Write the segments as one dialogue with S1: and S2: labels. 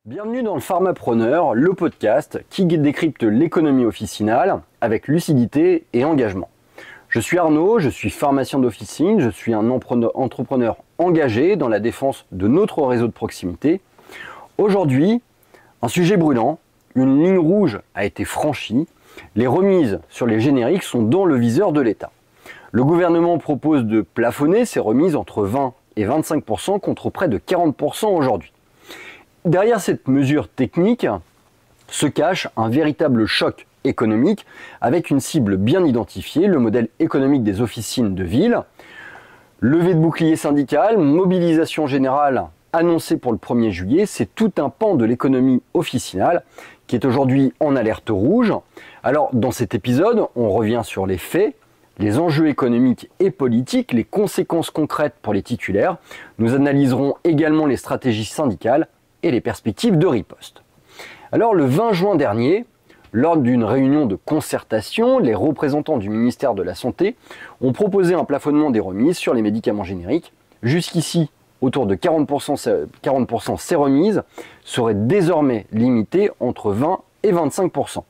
S1: Bienvenue dans le Pharmapreneur, le podcast qui décrypte l'économie officinale avec lucidité et engagement. Je suis Arnaud, je suis pharmacien d'officine, je suis un entrepreneur engagé dans la défense de notre réseau de proximité. Aujourd'hui, un sujet brûlant, une ligne rouge a été franchie, les remises sur les génériques sont dans le viseur de l'État. Le gouvernement propose de plafonner ces remises entre 20 et 25% contre près de 40% aujourd'hui. Derrière cette mesure technique se cache un véritable choc économique avec une cible bien identifiée, le modèle économique des officines de ville. Levée de bouclier syndical, mobilisation générale annoncée pour le 1er juillet, c'est tout un pan de l'économie officinale qui est aujourd'hui en alerte rouge. Alors dans cet épisode, on revient sur les faits, les enjeux économiques et politiques, les conséquences concrètes pour les titulaires. Nous analyserons également les stratégies syndicales et les perspectives de riposte. Alors le 20 juin dernier, lors d'une réunion de concertation, les représentants du ministère de la Santé ont proposé un plafonnement des remises sur les médicaments génériques. Jusqu'ici, autour de 40%, ces remises seraient désormais limitées entre 20 et 25%.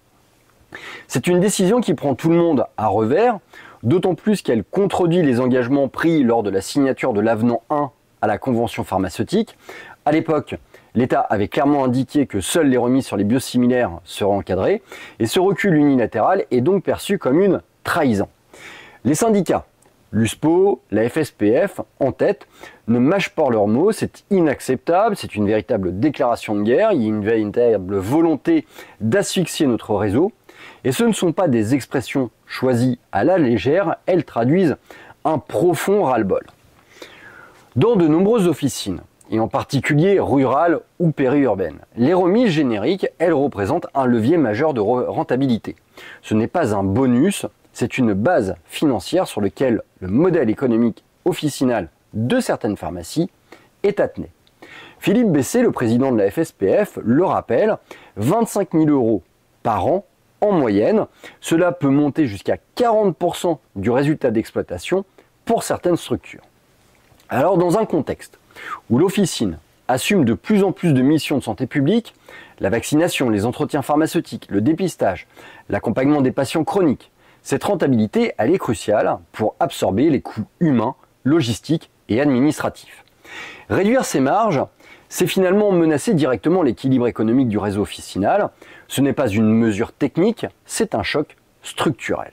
S1: C'est une décision qui prend tout le monde à revers, d'autant plus qu'elle contredit les engagements pris lors de la signature de l'avenant 1 à la convention pharmaceutique. À l'époque, l'État avait clairement indiqué que seules les remises sur les biosimilaires seraient encadrées, et ce recul unilatéral est donc perçu comme une trahison. Les syndicats, l'USPO, la FSPF, en tête, ne mâchent pas leurs mots, c'est inacceptable, c'est une véritable déclaration de guerre, il y a une véritable volonté d'asphyxier notre réseau, et ce ne sont pas des expressions choisies à la légère, elles traduisent un profond ras-le-bol. Dans de nombreuses officines, et en particulier rurales ou périurbaines, les remises génériques, elles représentent un levier majeur de rentabilité. Ce n'est pas un bonus, c'est une base financière sur laquelle le modèle économique officinal de certaines pharmacies est attené. Philippe Bessé, le président de la FSPF, le rappelle, 25 000 € par an en moyenne, cela peut monter jusqu'à 40% du résultat d'exploitation pour certaines structures. Alors dans un contexte où l'officine assume de plus en plus de missions de santé publique, la vaccination, les entretiens pharmaceutiques, le dépistage, l'accompagnement des patients chroniques, cette rentabilité, elle est cruciale pour absorber les coûts humains, logistiques et administratifs. Réduire ces marges, c'est finalement menacer directement l'équilibre économique du réseau officinal. Ce n'est pas une mesure technique, c'est un choc structurel.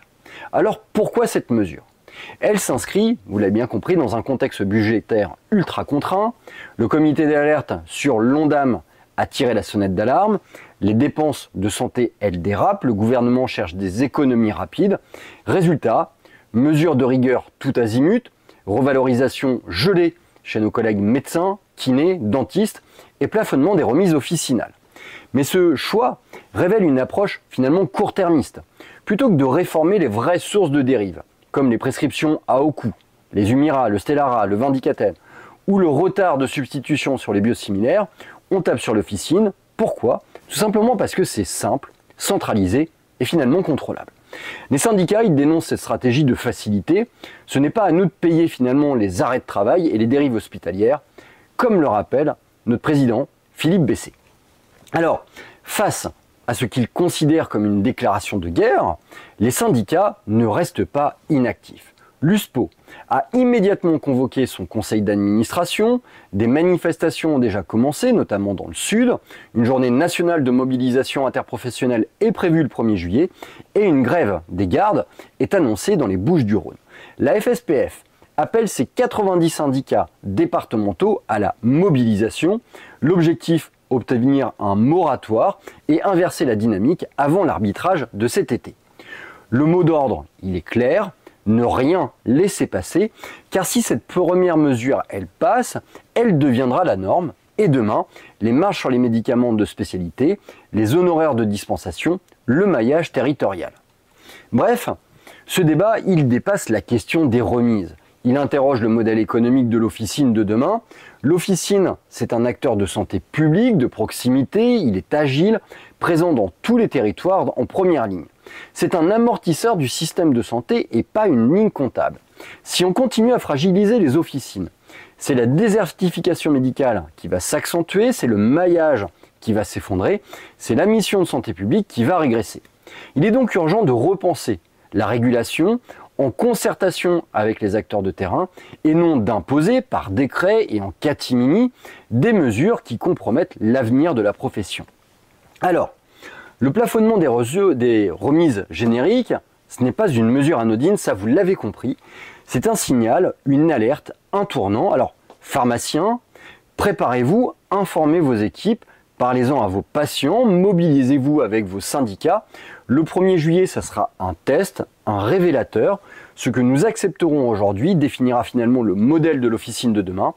S1: Alors pourquoi cette mesure ? Elle s'inscrit, vous l'avez bien compris, dans un contexte budgétaire ultra contraint. Le comité d'alerte sur l'Ondam a tiré la sonnette d'alarme. Les dépenses de santé, elles dérapent. Le gouvernement cherche des économies rapides. Résultat, mesures de rigueur tout azimut, revalorisation gelée chez nos collègues médecins, kinés, dentistes et plafonnement des remises officinales. Mais ce choix révèle une approche finalement court-termiste. Plutôt que de réformer les vraies sources de dérive, comme les prescriptions à haut coût, les Humira, le Stelara, le Vindicaten, ou le retard de substitution sur les biosimilaires, on tape sur l'officine. Pourquoi ? Tout simplement parce que c'est simple, centralisé et finalement contrôlable. Les syndicats, ils dénoncent cette stratégie de facilité. Ce n'est pas à nous de payer finalement les arrêts de travail et les dérives hospitalières, comme le rappelle notre président Philippe Bessé. Alors, face à ce qu'ils considèrent comme une déclaration de guerre, les syndicats ne restent pas inactifs. L'USPO a immédiatement convoqué son conseil d'administration, des manifestations ont déjà commencé, notamment dans le sud, une journée nationale de mobilisation interprofessionnelle est prévue le 1er juillet et une grève des gardes est annoncée dans les Bouches-du-Rhône. La FSPF appelle ses 90 syndicats départementaux à la mobilisation. L'objectif, obtenir un moratoire et inverser la dynamique avant l'arbitrage de cet été. Le mot d'ordre, il est clair, ne rien laisser passer, car si cette première mesure, elle passe, elle deviendra la norme, et demain, les marges sur les médicaments de spécialité, les honoraires de dispensation, le maillage territorial. Bref, ce débat, il dépasse la question des remises. Il interroge le modèle économique de l'officine de demain. L'officine, c'est un acteur de santé publique, de proximité, il est agile, présent dans tous les territoires en première ligne. C'est un amortisseur du système de santé et pas une ligne comptable. Si on continue à fragiliser les officines, c'est la désertification médicale qui va s'accentuer, c'est le maillage qui va s'effondrer, c'est la mission de santé publique qui va régresser. Il est donc urgent de repenser la régulation en concertation avec les acteurs de terrain et non d'imposer par décret et en catimini des mesures qui compromettent l'avenir de la profession. Alors, le plafonnement des remises génériques, ce n'est pas une mesure anodine, ça vous l'avez compris, c'est un signal, une alerte, un tournant. Alors, pharmaciens, préparez-vous, informez vos équipes, parlez-en à vos patients, mobilisez-vous avec vos syndicats. Le 1er juillet, ça sera un test, un révélateur. Ce que nous accepterons aujourd'hui définira finalement le modèle de l'officine de demain.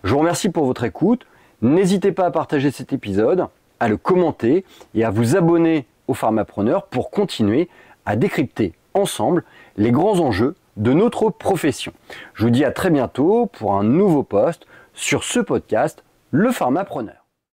S1: Je vous remercie pour votre écoute. N'hésitez pas à partager cet épisode, à le commenter et à vous abonner au Pharmapreneur pour continuer à décrypter ensemble les grands enjeux de notre profession. Je vous dis à très bientôt pour un nouveau post sur ce podcast, le Pharmapreneur.